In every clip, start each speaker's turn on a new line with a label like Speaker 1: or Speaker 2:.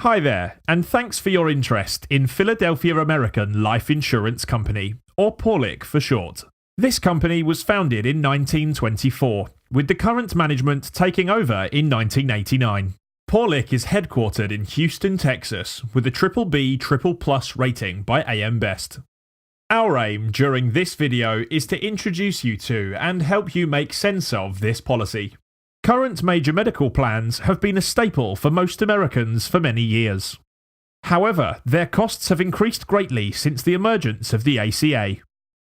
Speaker 1: Hi there, and thanks for your interest in Philadelphia American Life Insurance Company, or PORLIC for short. This company was founded in 1924, with the current management taking over in 1989. PORLIC is headquartered in Houston, Texas, with a BBB++ rating by AM Best. Our aim during this video is to introduce you to and help you make sense of this policy. Current major medical plans have been a staple for most Americans for many years. However, their costs have increased greatly since the emergence of the ACA.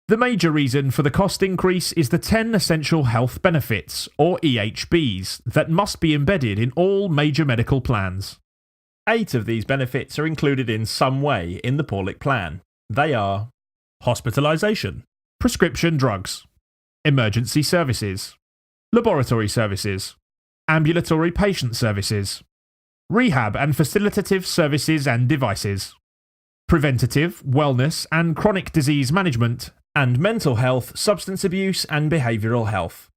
Speaker 1: The major reason for the cost increase is the 10 essential health benefits, or EHBs, that must be embedded in all major medical plans. 8 of these benefits are included in some way in the PORLIC plan. They are hospitalization, prescription drugs, emergency services, laboratory services, ambulatory patient services, rehab and facilitative services and devices, preventative, wellness and chronic disease management, and mental health, substance abuse and behavioural health.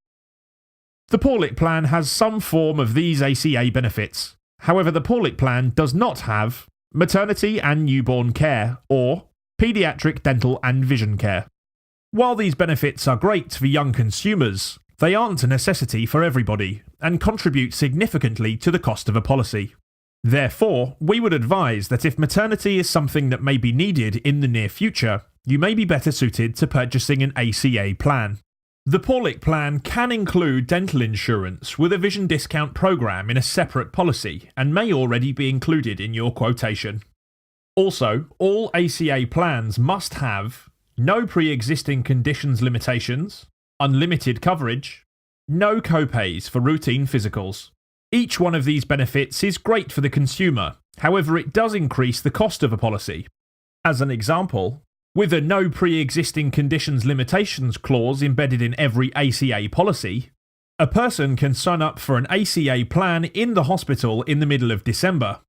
Speaker 1: The PORLIC plan has some form of these ACA benefits. However, the PORLIC plan does not have maternity and newborn care or paediatric dental and vision care. While these benefits are great for young consumers, they aren't a necessity for everybody and contribute significantly to the cost of a policy. Therefore, we would advise that if maternity is something that may be needed in the near future, you may be better suited to purchasing an ACA plan. The PORLIC plan can include dental insurance with a vision discount program in a separate policy and may already be included in your quotation. Also, all ACA plans must have no pre-existing conditions limitations, unlimited coverage, no copays for routine physicals. Each one of these benefits is great for the consumer, however it does increase the cost of a policy. As an example, with a no pre-existing conditions limitations clause embedded in every ACA policy, a person can sign up for an ACA plan in the hospital in the middle of December.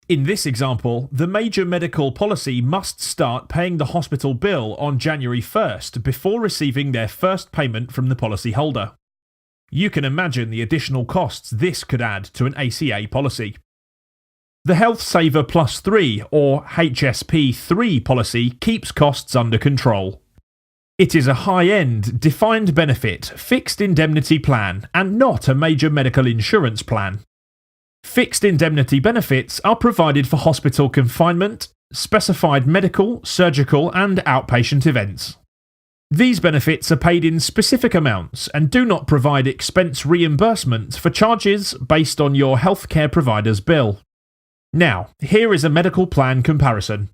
Speaker 1: In this example, the major medical policy must start paying the hospital bill on January 1st before receiving their first payment from the policyholder. You can imagine the additional costs this could add to an ACA policy. The Health Saver Plus 3 or HSP 3 policy keeps costs under control. It is a high-end, defined benefit, fixed indemnity plan and not a major medical insurance plan. Fixed indemnity benefits are provided for hospital confinement, specified medical, surgical and outpatient events. These benefits are paid in specific amounts and do not provide expense reimbursement for charges based on your healthcare provider's bill. Now, here is a medical plan comparison.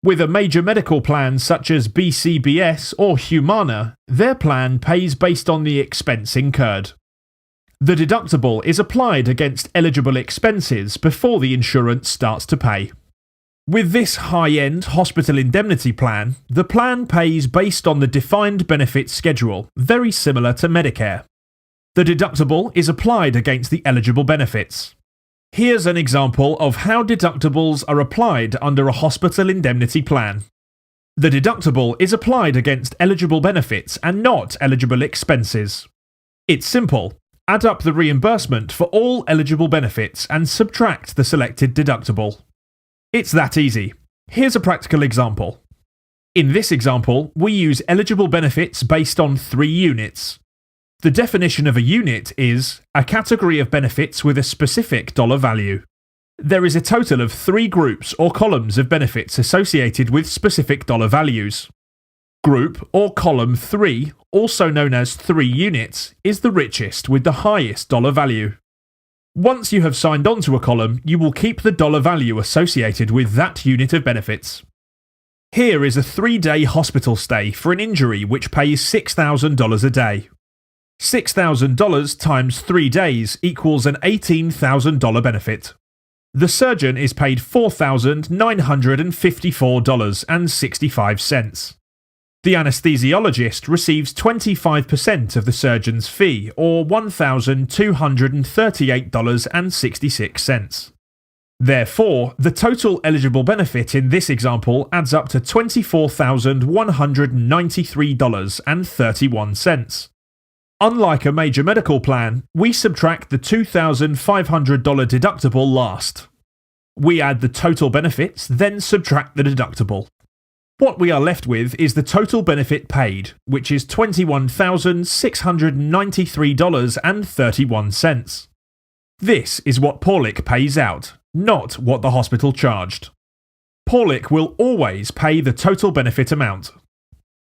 Speaker 1: With a major medical plan such as BCBS or Humana, their plan pays based on the expense incurred. The deductible is applied against eligible expenses before the insurance starts to pay. With this high-end hospital indemnity plan, the plan pays based on the defined benefit schedule, very similar to Medicare. The deductible is applied against the eligible benefits. Here's an example of how deductibles are applied under a hospital indemnity plan. The deductible is applied against eligible benefits and not eligible expenses. It's simple. Add up the reimbursement for all eligible benefits and subtract the selected deductible. It's that easy. Here's a practical example. In this example, we use eligible benefits based on 3 units. The definition of a unit is a category of benefits with a specific dollar value. There is a total of 3 groups or columns of benefits associated with specific dollar values. Group or column 3, also known as 3 units, is the richest with the highest dollar value. Once you have signed on to a column, you will keep the dollar value associated with that unit of benefits. Here is a 3-day hospital stay for an injury which pays $6,000 a day. $6,000 times 3 days equals an $18,000 benefit. The surgeon is paid $4,954.65. The anesthesiologist receives 25% of the surgeon's fee, or $1,238.66. Therefore, the total eligible benefit in this example adds up to $24,193.31. Unlike a major medical plan, we subtract the $2,500 deductible last. We add the total benefits, then subtract the deductible. What we are left with is the total benefit paid, which is $21,693.31. This is what Porlick pays out, not what the hospital charged. Porlick will always pay the total benefit amount.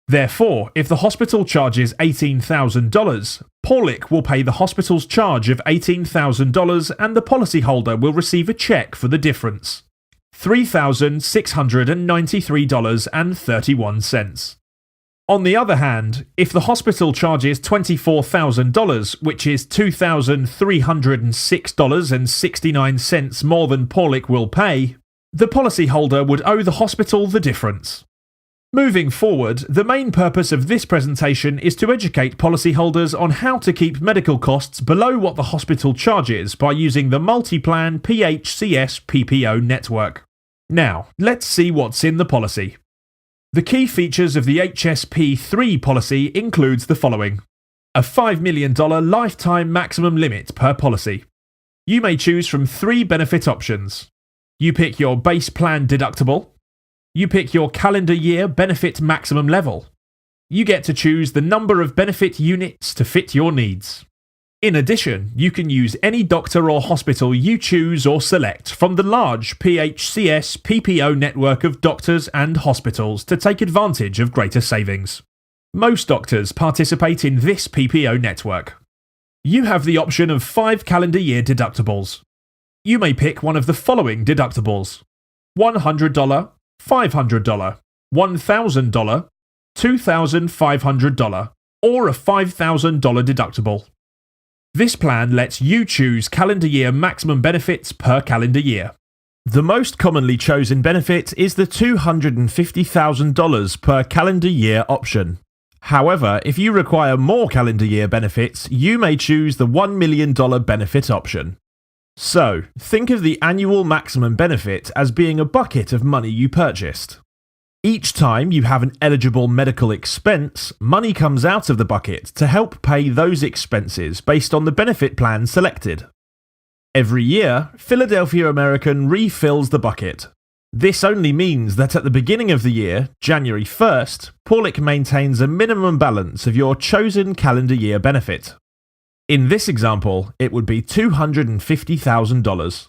Speaker 1: Therefore, if the hospital charges $18,000, Porlick will pay the hospital's charge of $18,000 and the policyholder will receive a cheque for the difference. $3,693.31. On the other hand, if the hospital charges $24,000, which is $2,306.69 more than Porlick will pay, the policyholder would owe the hospital the difference. Moving forward, the main purpose of this presentation is to educate policyholders on how to keep medical costs below what the hospital charges by using the multi-plan PHCS PPO network. Now, let's see what's in the policy. The key features of the HSP3 policy includes the following. A $5 million lifetime maximum limit per policy. You may choose from 3 benefit options. You pick your base plan deductible. You pick your calendar year benefit maximum level. You get to choose the number of benefit units to fit your needs. In addition, you can use any doctor or hospital you choose or select from the large PHCS PPO network of doctors and hospitals to take advantage of greater savings. Most doctors participate in this PPO network. You have the option of 5 calendar year deductibles. You may pick one of the following deductibles: $100, $500, $1,000, $2,500, or a $5,000 deductible. This plan lets you choose calendar year maximum benefits per calendar year. The most commonly chosen benefit is the $250,000 per calendar year option. However, if you require more calendar year benefits, you may choose the $1 million benefit option. So, think of the annual maximum benefit as being a bucket of money you purchased. Each time you have an eligible medical expense, money comes out of the bucket to help pay those expenses based on the benefit plan selected. Every year, Philadelphia American refills the bucket. This only means that at the beginning of the year, January 1st, Porlick maintains a minimum balance of your chosen calendar year benefit. In this example, it would be $250,000.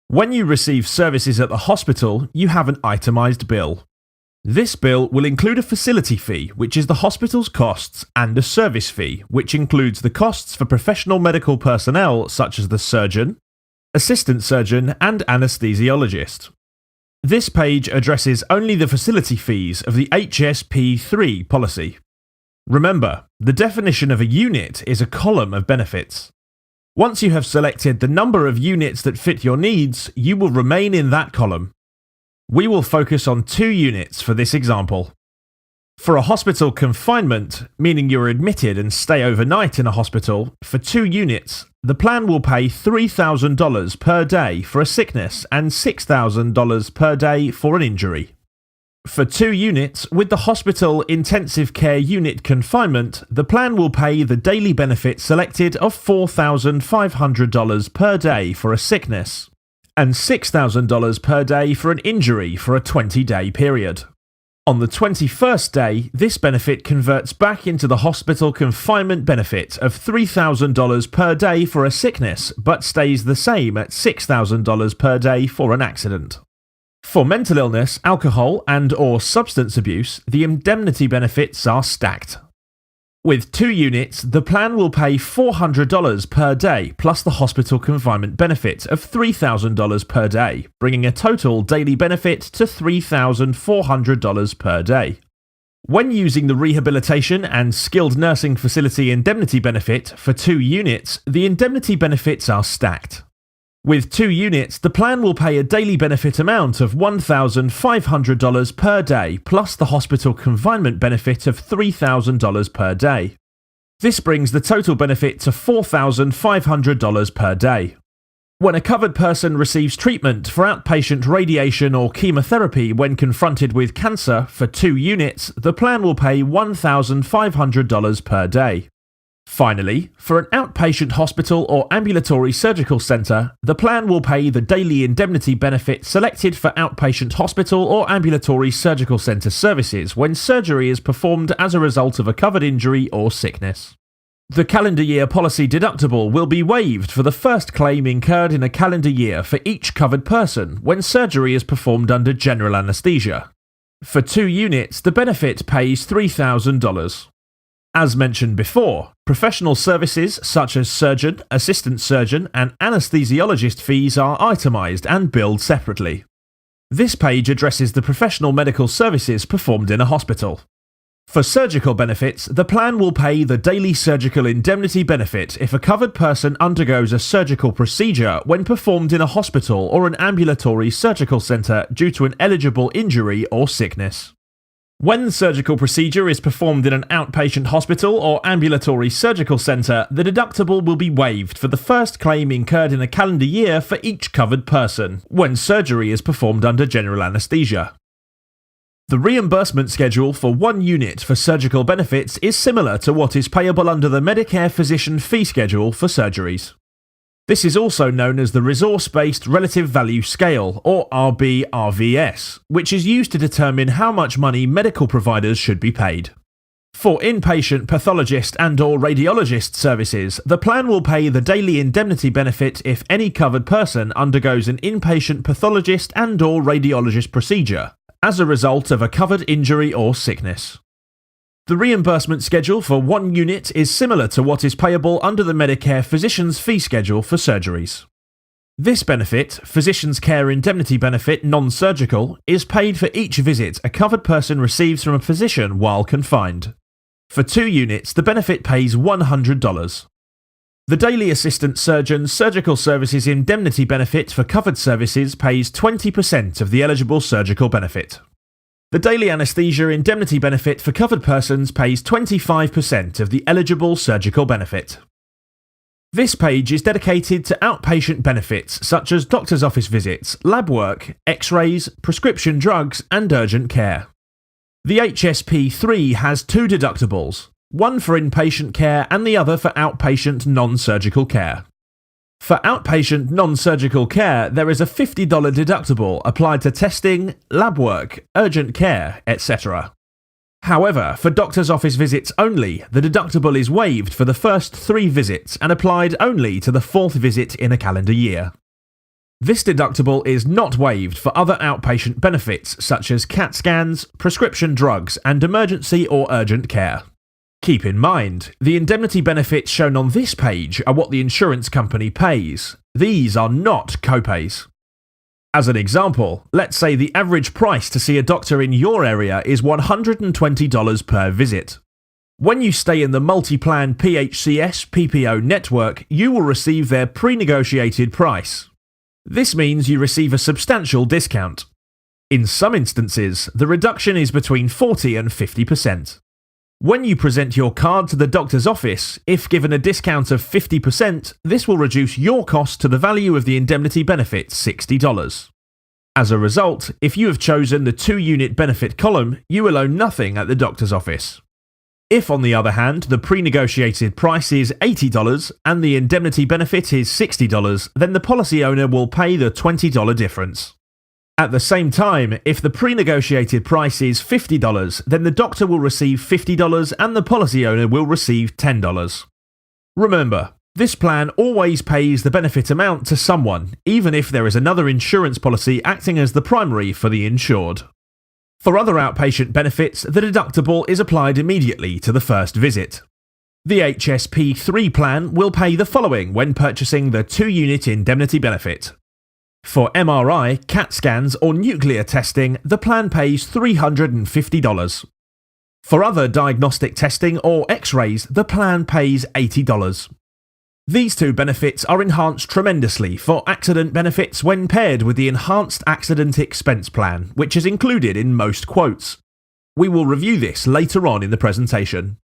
Speaker 1: When you receive services at the hospital, you have an itemized bill. This bill will include a facility fee, which is the hospital's costs, and a service fee, which includes the costs for professional medical personnel such as the surgeon, assistant surgeon, and anesthesiologist. This page addresses only the facility fees of the HSP3 policy. Remember, the definition of a unit is a column of benefits. Once you have selected the number of units that fit your needs, you will remain in that column. We will focus on 2 units for this example. For a hospital confinement, meaning you're admitted and stay overnight in a hospital, for 2 units, the plan will pay $3,000 per day for a sickness and $6,000 per day for an injury. For 2 units, with the hospital intensive care unit confinement, the plan will pay the daily benefit selected of $4,500 per day for a sickness, and $6,000 per day for an injury for a 20-day period. On the 21st day, this benefit converts back into the hospital confinement benefit of $3,000 per day for a sickness, but stays the same at $6,000 per day for an accident. For mental illness, alcohol, and/or substance abuse, the indemnity benefits are stacked. With 2 units, the plan will pay $400 per day plus the hospital confinement benefit of $3,000 per day, bringing a total daily benefit to $3,400 per day. When using the rehabilitation and skilled nursing facility indemnity benefit for 2 units, the indemnity benefits are stacked. With 2 units, the plan will pay a daily benefit amount of $1,500 per day plus the hospital confinement benefit of $3,000 per day. This brings the total benefit to $4,500 per day. When a covered person receives treatment for outpatient radiation or chemotherapy when confronted with cancer for 2 units, the plan will pay $1,500 per day. Finally, for an outpatient hospital or ambulatory surgical centre, the plan will pay the daily indemnity benefit selected for outpatient hospital or ambulatory surgical centre services when surgery is performed as a result of a covered injury or sickness. The calendar year policy deductible will be waived for the first claim incurred in a calendar year for each covered person when surgery is performed under general anaesthesia. For 2 units, the benefit pays $3,000. As mentioned before, professional services such as surgeon, assistant surgeon, and anaesthesiologist fees are itemised and billed separately. This page addresses the professional medical services performed in a hospital. For surgical benefits, the plan will pay the daily surgical indemnity benefit if a covered person undergoes a surgical procedure when performed in a hospital or an ambulatory surgical centre due to an eligible injury or sickness. When the surgical procedure is performed in an outpatient hospital or ambulatory surgical centre, the deductible will be waived for the first claim incurred in a calendar year for each covered person, when surgery is performed under general anaesthesia. The reimbursement schedule for 1 unit for surgical benefits is similar to what is payable under the Medicare Physician Fee Schedule for surgeries. This is also known as the Resource-Based Relative Value Scale, or RBRVS, which is used to determine how much money medical providers should be paid. For inpatient pathologist and/or radiologist services, the plan will pay the daily indemnity benefit if any covered person undergoes an inpatient pathologist and/or radiologist procedure as a result of a covered injury or sickness. The reimbursement schedule for 1 unit is similar to what is payable under the Medicare Physician's Fee Schedule for surgeries. This benefit, Physician's Care Indemnity Benefit non-surgical, is paid for each visit a covered person receives from a physician while confined. For 2 units, the benefit pays $100. The Daily Assistant Surgeon Surgical Services Indemnity Benefit for covered services pays 20% of the eligible surgical benefit. The Daily Anaesthesia Indemnity Benefit for covered persons pays 25% of the eligible surgical benefit. This page is dedicated to outpatient benefits such as doctor's office visits, lab work, x-rays, prescription drugs, and urgent care. The HSP3 has 2 deductibles, one for inpatient care and the other for outpatient non-surgical care. For outpatient non-surgical care, there is a $50 deductible applied to testing, lab work, urgent care, etc. However, for doctor's office visits only, the deductible is waived for the first 3 visits and applied only to the 4th visit in a calendar year. This deductible is not waived for other outpatient benefits such as CAT scans, prescription drugs, and emergency or urgent care. Keep in mind, the indemnity benefits shown on this page are what the insurance company pays. These are not copays. As an example, let's say the average price to see a doctor in your area is $120 per visit. When you stay in the multi-plan PHCS PPO network, you will receive their pre-negotiated price. This means you receive a substantial discount. In some instances, the reduction is between 40 and 50%. When you present your card to the doctor's office, if given a discount of 50%, this will reduce your cost to the value of the indemnity benefit $60. As a result, if you have chosen the 2-unit benefit column, you will owe nothing at the doctor's office. If, on the other hand, the pre-negotiated price is $80 and the indemnity benefit is $60, then the policy owner will pay the $20 difference. At the same time, if the pre-negotiated price is $50, then the doctor will receive $50 and the policy owner will receive $10. Remember, this plan always pays the benefit amount to someone, even if there is another insurance policy acting as the primary for the insured. For other outpatient benefits, the deductible is applied immediately to the first visit. The HSP3 plan will pay the following when purchasing the 2-unit indemnity benefit. For MRI, CAT scans, or nuclear testing, the plan pays $350. For other diagnostic testing or X-rays, the plan pays $80. These 2 benefits are enhanced tremendously for accident benefits when paired with the Enhanced Accident Expense Plan, which is included in most quotes. We will review this later on in the presentation.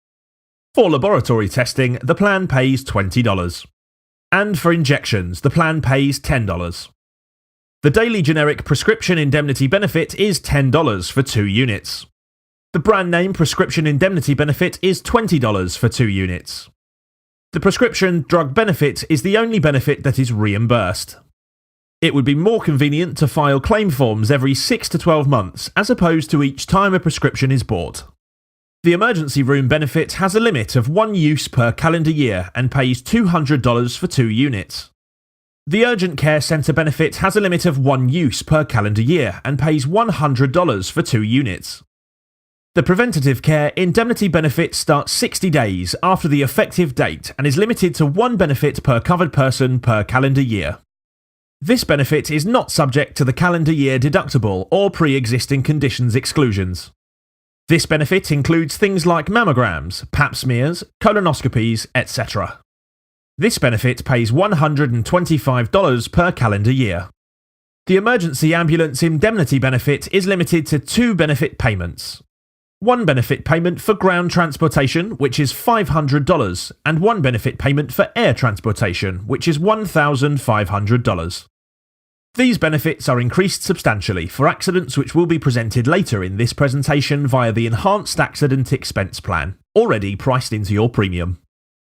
Speaker 1: For laboratory testing, the plan pays $20. And for injections, the plan pays $10. The daily generic prescription indemnity benefit is $10 for 2 units. The brand name prescription indemnity benefit is $20 for 2 units. The prescription drug benefit is the only benefit that is reimbursed. It would be more convenient to file claim forms every 6 to 12 months as opposed to each time a prescription is bought. The emergency room benefit has a limit of 1 use per calendar year and pays $200 for 2 units. The urgent care centre benefit has a limit of 1 use per calendar year and pays $100 for 2 units. The preventative care indemnity benefit starts 60 days after the effective date and is limited to 1 benefit per covered person per calendar year. This benefit is not subject to the calendar year deductible or pre-existing conditions exclusions. This benefit includes things like mammograms, pap smears, colonoscopies, etc. This benefit pays $125 per calendar year. The emergency ambulance indemnity benefit is limited to 2 benefit payments. 1 benefit payment for ground transportation, which is $500, and 1 benefit payment for air transportation, which is $1,500. These benefits are increased substantially for accidents which will be presented later in this presentation via the Enhanced Accident Expense Plan, already priced into your premium.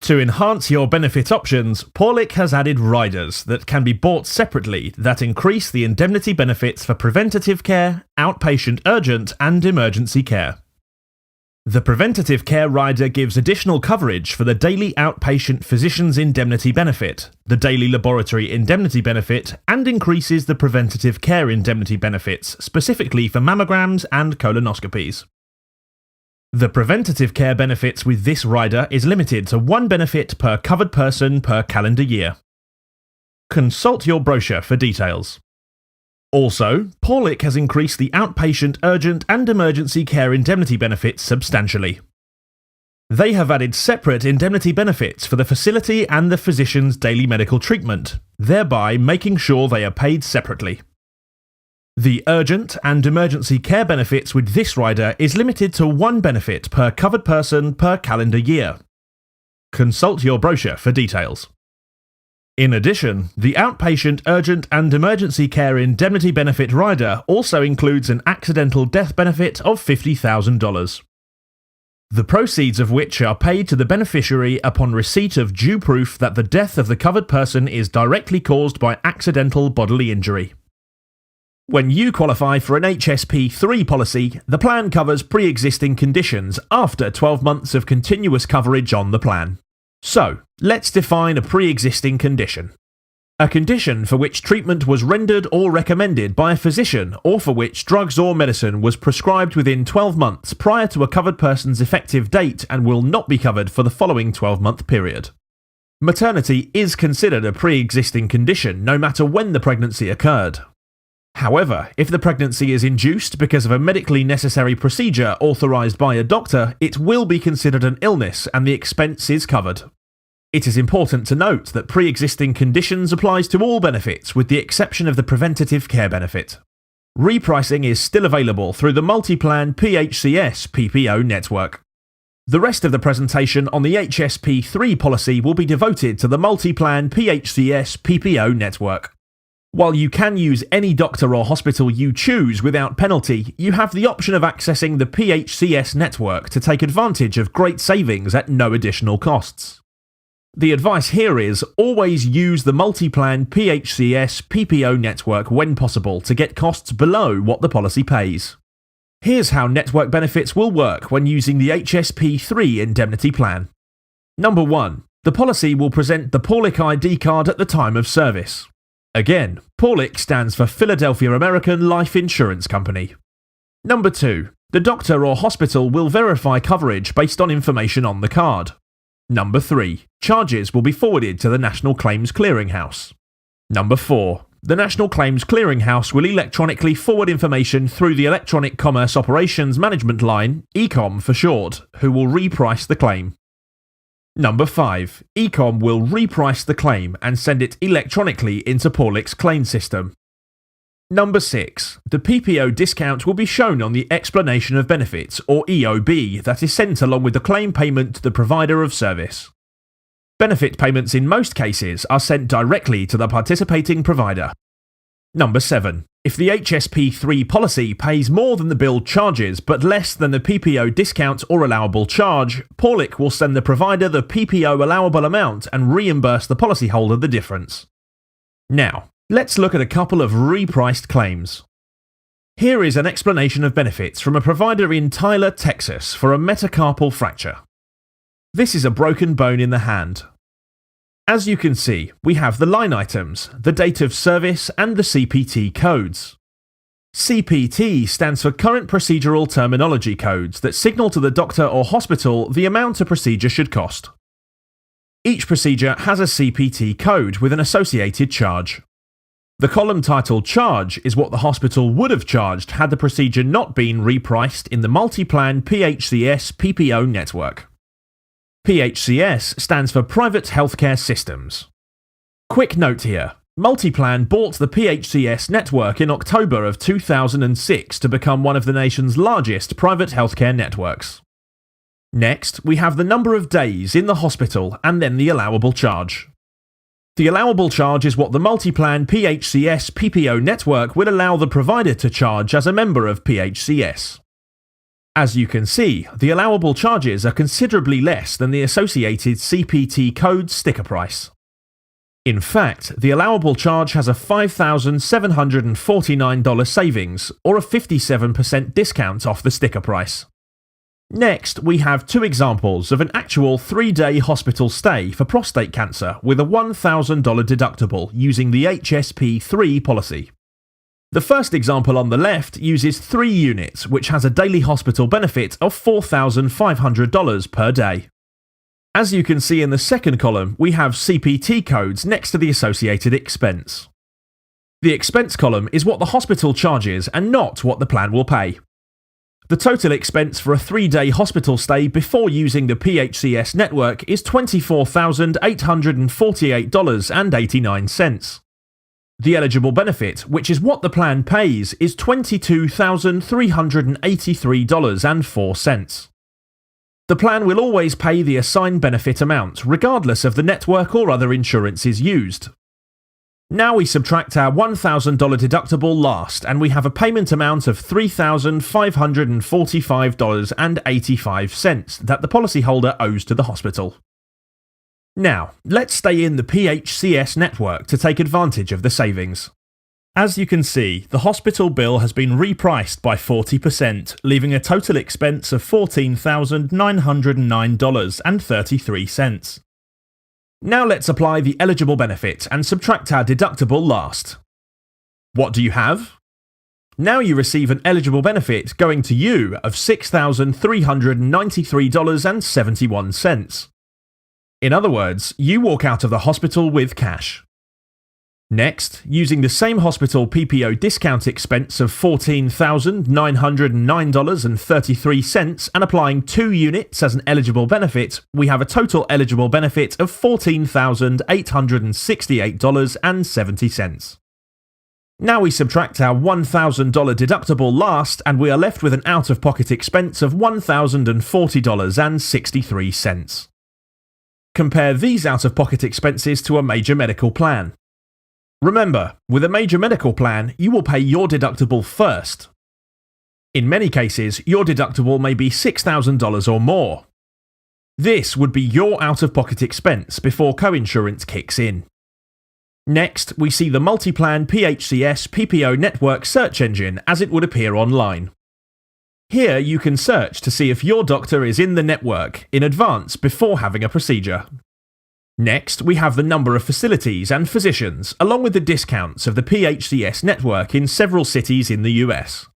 Speaker 1: To enhance your benefit options, Paulick has added riders that can be bought separately that increase the indemnity benefits for preventative care, outpatient urgent, and emergency care. The preventative care rider gives additional coverage for the daily outpatient physician's indemnity benefit, the daily laboratory indemnity benefit, and increases the preventative care indemnity benefits specifically for mammograms and colonoscopies. The preventative care benefits with this rider is limited to 1 benefit per covered person per calendar year. Consult your brochure for details. Also, Paulick has increased the outpatient urgent and emergency care indemnity benefits substantially. They have added separate indemnity benefits for the facility and the physician's daily medical treatment, thereby making sure they are paid separately. The urgent and emergency care benefits with this rider is limited to 1 benefit per covered person per calendar year. Consult your brochure for details. In addition, the outpatient urgent and emergency care indemnity benefit rider also includes an accidental death benefit of $50,000. The proceeds of which are paid to the beneficiary upon receipt of due proof that the death of the covered person is directly caused by accidental bodily injury. When you qualify for an HSP 3 policy, the plan covers pre-existing conditions after 12 months of continuous coverage on the plan. So, let's define a pre-existing condition. A condition for which treatment was rendered or recommended by a physician or for which drugs or medicine was prescribed within 12 months prior to a covered person's effective date and will not be covered for the following 12-month period. Maternity is considered a pre-existing condition no matter when the pregnancy occurred. However, if the pregnancy is induced because of a medically necessary procedure authorised by a doctor, it will be considered an illness and the expense is covered. It is important to note that pre-existing conditions applies to all benefits with the exception of the preventative care benefit. Repricing is still available through the multi-plan PHCS PPO network. The rest of the presentation on the HSP 3 policy will be devoted to the multi-plan PHCS PPO network. While you can use any doctor or hospital you choose without penalty, you have the option of accessing the PHCS network to take advantage of great savings at no additional costs. The advice here is always use the multi-plan PHCS PPO network when possible to get costs below what the policy pays. Here's how network benefits will work when using the HSP 3 indemnity plan. Number 1. The policy will present the Paulick ID card at the time of service. Again, Paulick stands for Philadelphia American Life Insurance Company. Number 2. The doctor or hospital will verify coverage based on information on the card. Number 3. Charges will be forwarded to the National Claims Clearinghouse. Number 4. The National Claims Clearinghouse will electronically forward information through the Electronic Commerce Operations Management Line, ECOM for short, who will reprice the claim. Number 5. ECOM will reprice the claim and send it electronically into Paulick's claim system. Number 6. The PPO discount will be shown on the Explanation of Benefits, or EOB, that is sent along with the claim payment to the provider of service. Benefit payments in most cases are sent directly to the participating provider. Number 7. If the HSP3 policy pays more than the billed charges but less than the PPO discount or allowable charge, Porlick will send the provider the PPO allowable amount and reimburse the policyholder the difference. Now, let's look at a couple of repriced claims. Here is an explanation of benefits from a provider in Tyler, Texas for a metacarpal fracture. This is a broken bone in the hand. As you can see, we have the line items, the date of service, and the CPT codes. CPT stands for Current Procedural Terminology Codes that signal to the doctor or hospital the amount a procedure should cost. Each procedure has a CPT code with an associated charge. The column titled Charge is what the hospital would have charged had the procedure not been repriced in the multi-plan PHCS PPO network. PHCS stands for Private Healthcare Systems. Quick note here, Multiplan bought the PHCS network in October of 2006 to become one of the nation's largest private healthcare networks. Next, we have the number of days in the hospital and then the allowable charge. The allowable charge is what the Multiplan PHCS PPO network will allow the provider to charge as a member of PHCS. As you can see, the allowable charges are considerably less than the associated CPT code sticker price. In fact, the allowable charge has a $5,749 savings, or a 57% discount off the sticker price. Next, we have two examples of an actual 3-day hospital stay for prostate cancer with a $1,000 deductible using the HSP3 policy. The first example on the left uses 3 units, which has a daily hospital benefit of $4,500 per day. As you can see in the second column, we have CPT codes next to the associated expense. The expense column is what the hospital charges and not what the plan will pay. The total expense for a 3-day hospital stay before using the PHCS network is $24,848.89. The eligible benefit, which is what the plan pays, is $22,383.04. The plan will always pay the assigned benefit amount, regardless of the network or other insurances used. Now we subtract our $1,000 deductible last, and we have a payment amount of $3,545.85 that the policyholder owes to the hospital. Now, let's stay in the PHCS network to take advantage of the savings. As you can see, the hospital bill has been repriced by 40%, leaving a total expense of $14,909.33. Now let's apply the eligible benefit and subtract our deductible last. What do you have? Now you receive an eligible benefit going to you of $6,393.71. In other words, you walk out of the hospital with cash. Next, using the same hospital PPO discount expense of $14,909.33 and applying 2 units as an eligible benefit, we have a total eligible benefit of $14,868.70. Now we subtract our $1,000 deductible last, and we are left with an out-of-pocket expense of $1,040.63. Compare these out-of-pocket expenses to a major medical plan. Remember, with a major medical plan, you will pay your deductible first. In many cases, your deductible may be $6,000 or more. This would be your out-of-pocket expense before coinsurance kicks in. Next, we see the Multiplan PHCS PPO network search engine as it would appear online. Here you can search to see if your doctor is in the network in advance before having a procedure. Next, we have the number of facilities and physicians, along with the discounts of the PHCS network in several cities in the US.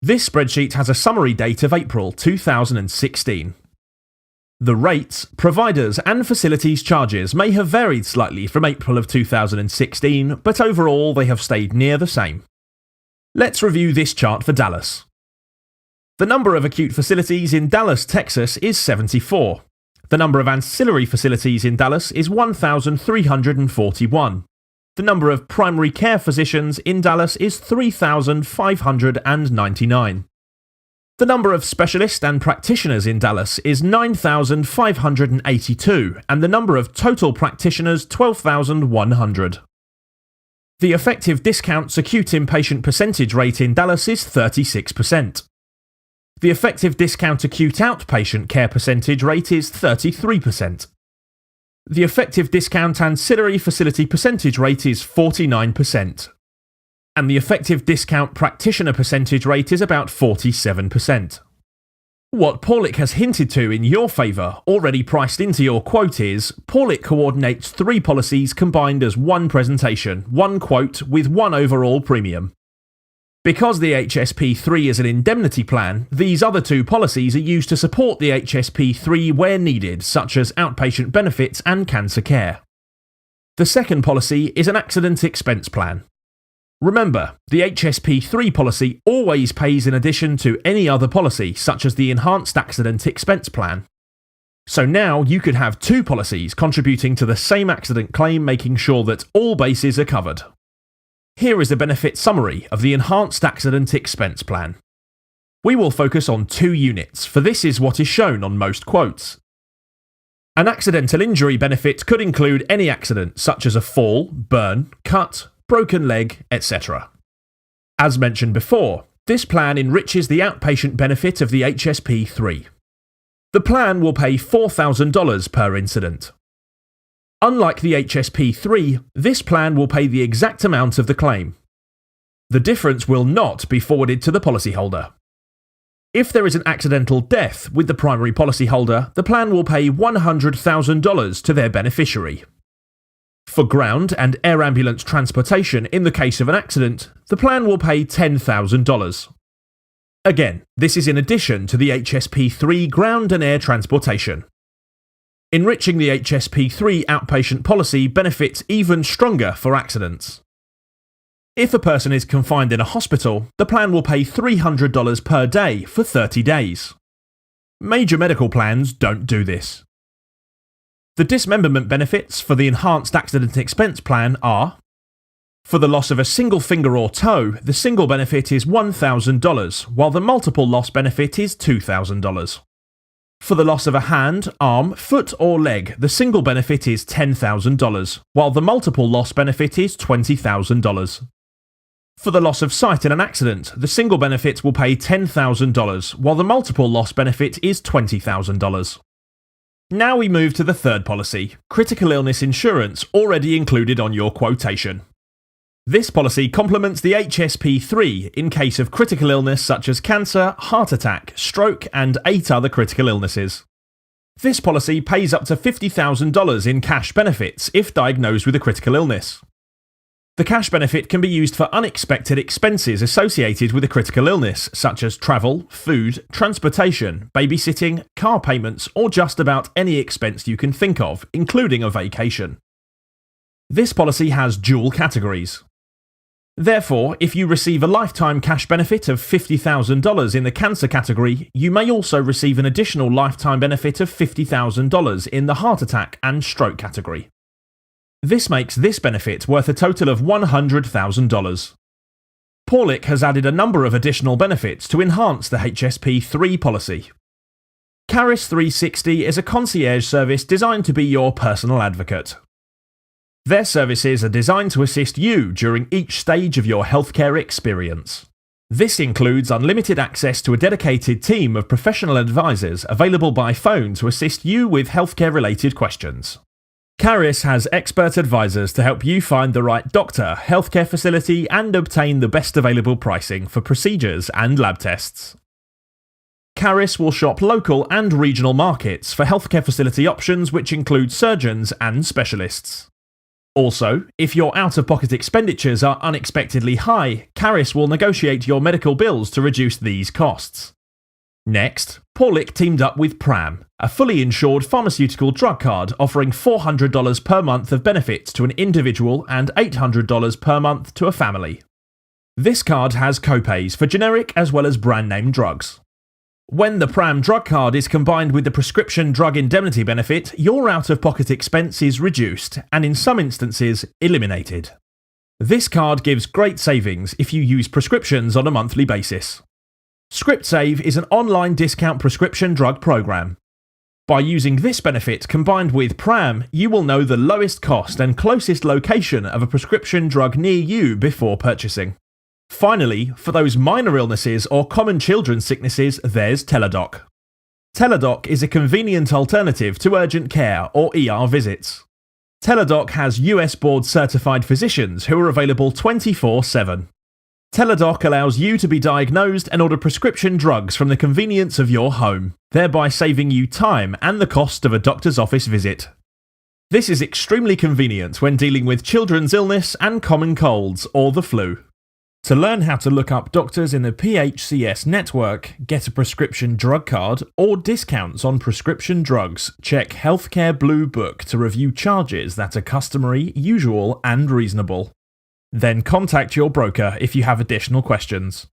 Speaker 1: This spreadsheet has a summary date of April 2016. The rates, providers and facilities charges may have varied slightly from April of 2016, but overall they have stayed near the same. Let's review this chart for Dallas. The number of acute facilities in Dallas, Texas is 74. The number of ancillary facilities in Dallas is 1,341. The number of primary care physicians in Dallas is 3,599. The number of specialists and practitioners in Dallas is 9,582, and the number of total practitioners 12,100. The effective discount's acute inpatient percentage rate in Dallas is 36%. The effective discount acute outpatient care percentage rate is 33%. The effective discount ancillary facility percentage rate is 49%. And the effective discount practitioner percentage rate is about 47%. What Paulick has hinted to in your favour, already priced into your quote, is Paulick coordinates 3 policies combined as one presentation, one quote, with one overall premium. Because the HSP3 is an indemnity plan, these other 2 policies are used to support the HSP3 where needed, such as outpatient benefits and cancer care. The second policy is an accident expense plan. Remember, the HSP3 policy always pays in addition to any other policy, such as the Enhanced Accident Expense Plan. So now you could have 2 policies contributing to the same accident claim, making sure that all bases are covered. Here is the benefit summary of the Enhanced Accident Expense Plan. We will focus on 2 units, for this is what is shown on most quotes. An accidental injury benefit could include any accident, such as a fall, burn, cut, broken leg, etc. As mentioned before, this plan enriches the outpatient benefit of the HSP3. The plan will pay $4,000 per incident. Unlike the HSP3, this plan will pay the exact amount of the claim. The difference will not be forwarded to the policyholder. If there is an accidental death with the primary policyholder, the plan will pay $100,000 to their beneficiary. For ground and air ambulance transportation in the case of an accident, the plan will pay $10,000. Again, this is in addition to the HSP3 ground and air transportation. Enriching the HSP3 outpatient policy benefits even stronger for accidents. If a person is confined in a hospital, the plan will pay $300 per day for 30 days. Major medical plans don't do this. The dismemberment benefits for the Enhanced Accident Expense Plan are: for the loss of a single finger or toe, the single benefit is $1,000, while the multiple loss benefit is $2,000. For the loss of a hand, arm, foot or leg, the single benefit is $10,000, while the multiple loss benefit is $20,000. For the loss of sight in an accident, the single benefit will pay $10,000, while the multiple loss benefit is $20,000. Now we move to the third policy, critical illness insurance, already included on your quotation. This policy complements the HSP3 in case of critical illness such as cancer, heart attack, stroke, and 8 other critical illnesses. This policy pays up to $50,000 in cash benefits if diagnosed with a critical illness. The cash benefit can be used for unexpected expenses associated with a critical illness, such as travel, food, transportation, babysitting, car payments, or just about any expense you can think of, including a vacation. This policy has dual categories. Therefore, if you receive a lifetime cash benefit of $50,000 in the cancer category, you may also receive an additional lifetime benefit of $50,000 in the heart attack and stroke category. This makes this benefit worth a total of $100,000. Paulick has added a number of additional benefits to enhance the HSP3 policy. Caris 360 is a concierge service designed to be your personal advocate. Their services are designed to assist you during each stage of your healthcare experience. This includes unlimited access to a dedicated team of professional advisors available by phone to assist you with healthcare-related questions. Caris has expert advisors to help you find the right doctor, healthcare facility, and obtain the best available pricing for procedures and lab tests. Caris will shop local and regional markets for healthcare facility options which include surgeons and specialists. Also, if your out-of-pocket expenditures are unexpectedly high, Caris will negotiate your medical bills to reduce these costs. Next, Paulick teamed up with Pram, a fully insured pharmaceutical drug card offering $400 per month of benefits to an individual and $800 per month to a family. This card has copays for generic as well as brand name drugs. When the Pram drug card is combined with the prescription drug indemnity benefit, your out-of-pocket expense is reduced and in some instances eliminated. This card gives great savings if you use prescriptions on a monthly basis. ScriptSave is an online discount prescription drug program. By using this benefit combined with PRAM, you will know the lowest cost and closest location of a prescription drug near you before purchasing. Finally, for those minor illnesses or common children's sicknesses, there's Teladoc. Teladoc is a convenient alternative to urgent care or ER visits. Teladoc has US board certified physicians who are available 24/7. Teladoc allows you to be diagnosed and order prescription drugs from the convenience of your home, thereby saving you time and the cost of a doctor's office visit. This is extremely convenient when dealing with children's illness and common colds or the flu. To learn how to look up doctors in the PHCS network, get a prescription drug card, or discounts on prescription drugs, check Healthcare Blue Book to review charges that are customary, usual, and reasonable. Then contact your broker if you have additional questions.